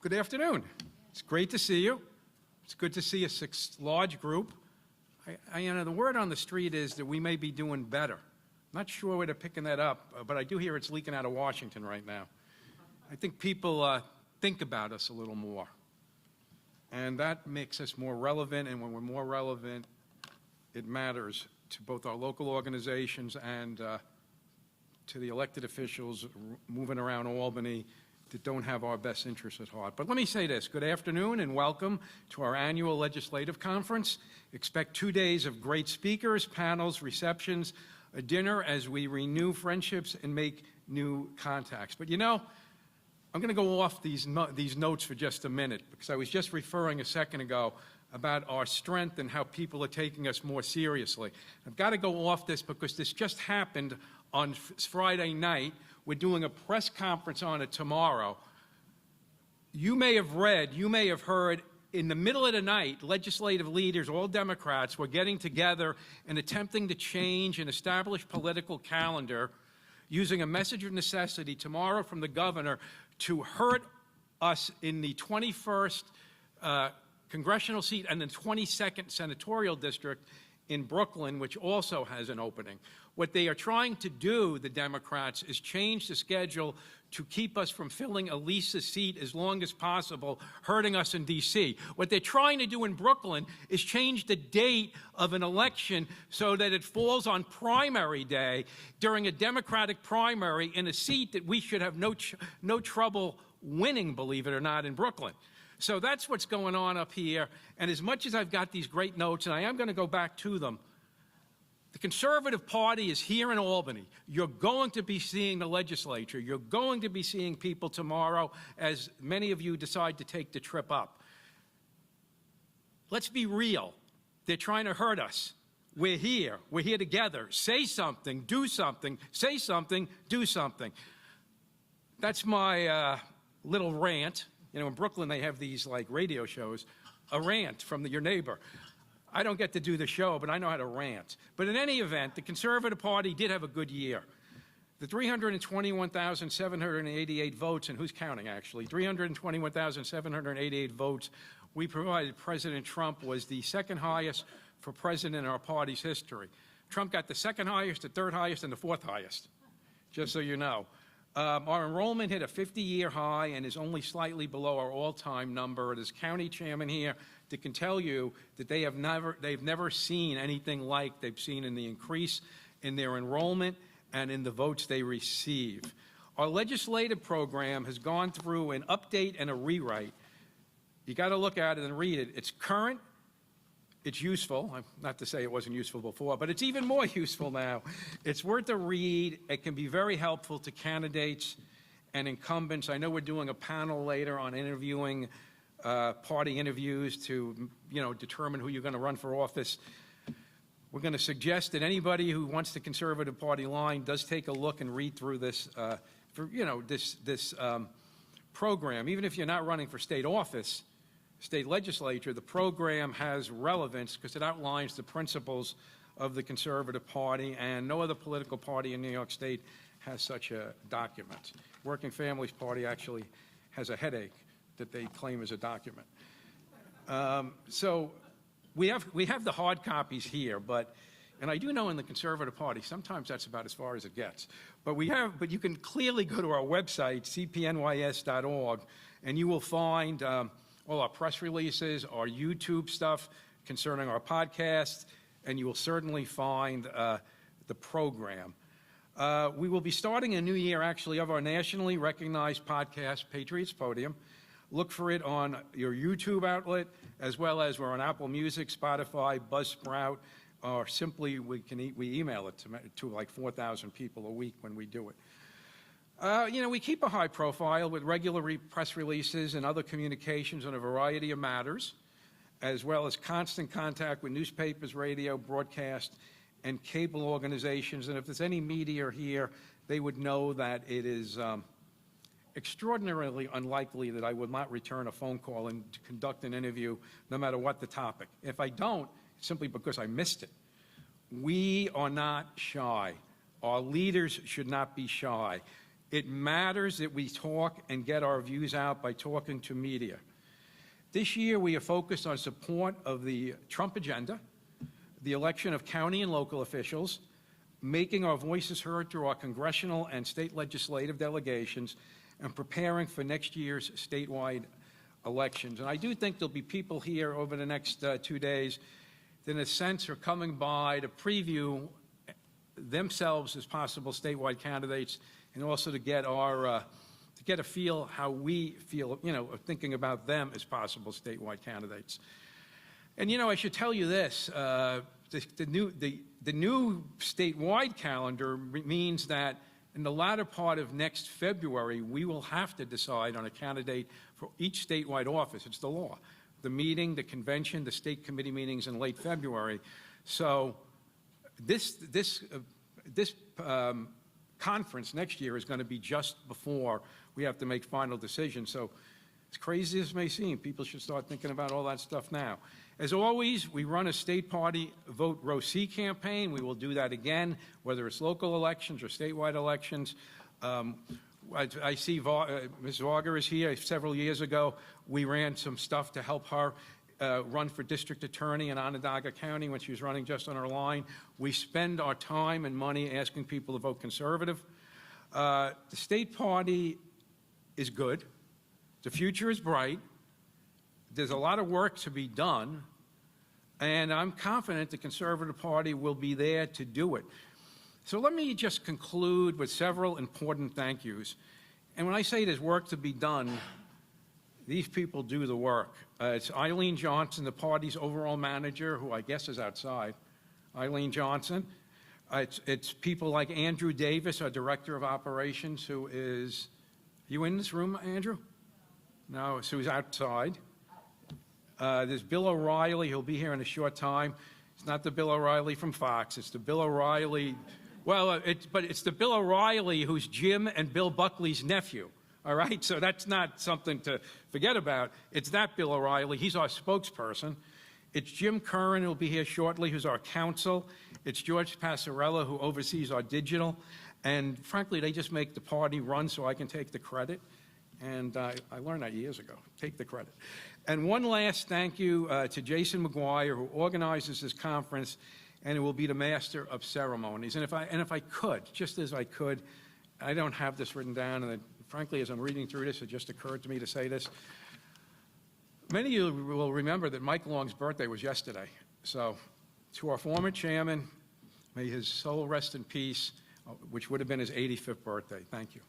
Good afternoon. It's great to see you. It's good to see a large group. The word on the street is that we may be doing better. I'm not sure where they're picking that up, but I do hear it's leaking out of Washington right now. I think people think about us a little more, and that makes us more relevant, and when we're more relevant, it matters to both our local organizations and to the elected officials moving around Albany that don't have our best interests at heart. But let me say this, good afternoon and welcome to our annual legislative conference. Expect 2 days of great speakers, panels, receptions, a dinner as we renew friendships and make new contacts. But you know, I'm going to go off these notes for just a minute because I was just referring a second ago about our strength and how people are taking us more seriously. I've got to go off this because this just happened on Friday night. We're doing a press conference on it tomorrow. You may have read, you may have heard, in the middle of the night, legislative leaders, all Democrats, were getting together and attempting to change an established political calendar using a message of necessity tomorrow from the governor to hurt us in the 21st congressional seat and the 22nd senatorial district in Brooklyn, which also has an opening. What they are trying to do, the Democrats, is change the schedule to keep us from filling Elisa's seat as long as possible, hurting us in D.C. What they're trying to do in Brooklyn is change the date of an election so that it falls on primary day during a Democratic primary in a seat that we should have no trouble winning, believe it or not, in Brooklyn. So that's what's going on up here. And as much as I've got these great notes, and I am going to go back to them, the Conservative Party is here in Albany. You're going to be seeing the legislature. You're going to be seeing people tomorrow as many of you decide to take the trip up. Let's be real. They're trying to hurt us. We're here. We're here together. Say something. Do something. Say something. Do something. That's my little rant. You know, in Brooklyn, they have these, like, radio shows, a rant from your neighbor. I don't get to do the show, but I know how to rant. But in any event, the Conservative Party did have a good year. The 321,788 votes, and who's counting, actually, 321,788 votes we provided President Trump was the second highest for president in our party's history. Trump got the second highest, the third highest, and the fourth highest, just so you know. Our enrollment hit a 50-year high and is only slightly below our all-time number. There's county chairman here that can tell you that they've never seen anything like they've seen in the increase in their enrollment and in the votes they receive. Our legislative program has gone through an update and a rewrite. You got to look at it and read it. It's current. It's useful. Not to say it wasn't useful before, but it's even more useful now. It's worth a read. It can be very helpful to candidates and incumbents. I know we're doing a panel later on interviewing party interviews to, determine who you're going to run for office. We're going to suggest that anybody who wants the Conservative Party line does take a look and read through this, this program. Even if you're not running for state office, state legislature, the program has relevance because it outlines the principles of the Conservative Party, and no other political party in New York State has such a document. Working Families Party actually has a headache that they claim is a document. So we have the hard copies here, and I do know in the Conservative Party, sometimes that's about as far as it gets. But you can clearly go to our website, cpnys.org, and you will find all our press releases, our YouTube stuff concerning our podcast, and you will certainly find the program. We will be starting a new year, actually, of our nationally recognized podcast, Patriots Podium. Look for it on your YouTube outlet, as well as we're on Apple Music, Spotify, Buzzsprout, or simply we email it to like 4,000 people a week when we do it. We keep a high profile with regular press releases and other communications on a variety of matters, as well as constant contact with newspapers, radio, broadcast, and cable organizations. And if there's any media here, they would know that it is extraordinarily unlikely that I would not return a phone call and to conduct an interview, no matter what the topic. If I don't, it's simply because I missed it. We are not shy. Our leaders should not be shy. It matters that we talk and get our views out by talking to media. This year, we are focused on support of the Trump agenda, the election of county and local officials, making our voices heard through our congressional and state legislative delegations, and preparing for next year's statewide elections. And I do think there'll be people here over the next 2 days that, in a sense, are coming by to preview themselves as possible statewide candidates, and also to get our to get a feel how we feel, of thinking about them as possible statewide candidates. And I should tell you this: the new statewide calendar means that in the latter part of next February, we will have to decide on a candidate for each statewide office. It's the law. The meeting, the convention, the state committee meetings in late February. So this conference next year is going to be just before we have to make final decisions. So as crazy as it may seem, people should start thinking about all that stuff now. As always, we run a state party vote row C campaign. We will do that again, whether it's local elections or statewide elections. I see Ms. Varga is here. Several years ago, we ran some stuff to help her run for district attorney in Onondaga County when she was running just on her line. We spend our time and money asking people to vote conservative. The state party is good. The future is bright. There's a lot of work to be done, and I'm confident the Conservative Party will be there to do it. So let me just conclude with several important thank yous. And when I say there's work to be done, these people do the work. It's Eileen Johnson, the party's overall manager, who I guess is outside. Eileen Johnson. It's people like Andrew Davis, our director of operations, who is, you in this room, Andrew? No, so he's outside. There's Bill O'Reilly, who'll be here in a short time. It's not the Bill O'Reilly from Fox, it's the Bill O'Reilly, but it's the Bill O'Reilly who's Jim and Bill Buckley's nephew, all right? So that's not something to forget about. It's that Bill O'Reilly, he's our spokesperson. It's Jim Curran, who'll be here shortly, who's our counsel. It's George Passarella, who oversees our digital. And frankly, they just make the party run so I can take the credit. And I learned that years ago, take the credit. And one last thank you to Jason McGuire, who organizes this conference, and who will be the master of ceremonies. And if I could, just as I could, I don't have this written down, and frankly, as I'm reading through this, it just occurred to me to say this. Many of you will remember that Mike Long's birthday was yesterday. So to our former chairman, may his soul rest in peace, which would have been his 85th birthday. Thank you.